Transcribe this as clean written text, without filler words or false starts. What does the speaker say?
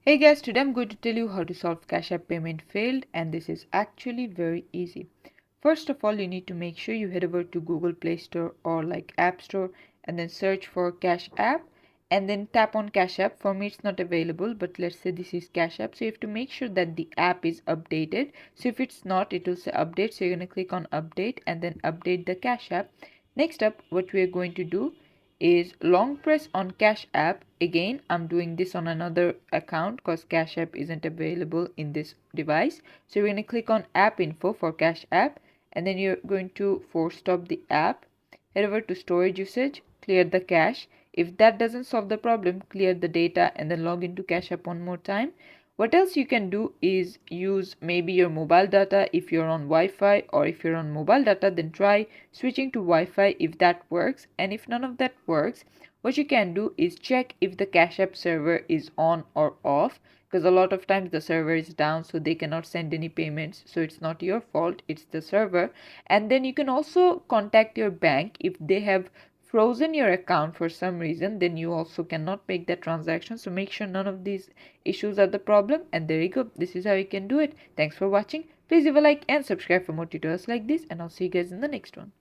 Hey guys, today I'm going to tell you how to solve Cash App payment failed, and this is actually very easy. First of all, you need to make sure you head over to Google Play Store or like App Store and then search for Cash App and then tap on Cash App. For me it's not available, but let's say this is Cash App, so you have to make sure that the app is updated. So if it's not, it will say update, so you're going to click on update and then update the Cash App. Next up, what we are going to do is long press on Cash App. Again, I'm doing this on another account because Cash App isn't available in this device. So you're going to click on app info for Cash App and then you're going to force stop the app, head over to storage usage, clear the cache. If that doesn't solve the problem, clear the data and then log into Cash App one more time. What else you can do is use maybe your mobile data if you're on Wi-Fi, or if you're on mobile data then try switching to Wi-Fi if that works. And if none of that works, what you can do is check if the Cash App server is on or off, because a lot of times the server is down so they cannot send any payments, so it's not your fault, it's the server. And then you can also contact your bank. If they have frozen your account for some reason, then you also cannot make that transaction. So make sure none of these issues are the problem. And there you go, this is how you can do it. Thanks for watching. Please leave a like and subscribe for more tutorials like this, and I'll see you guys in the next one.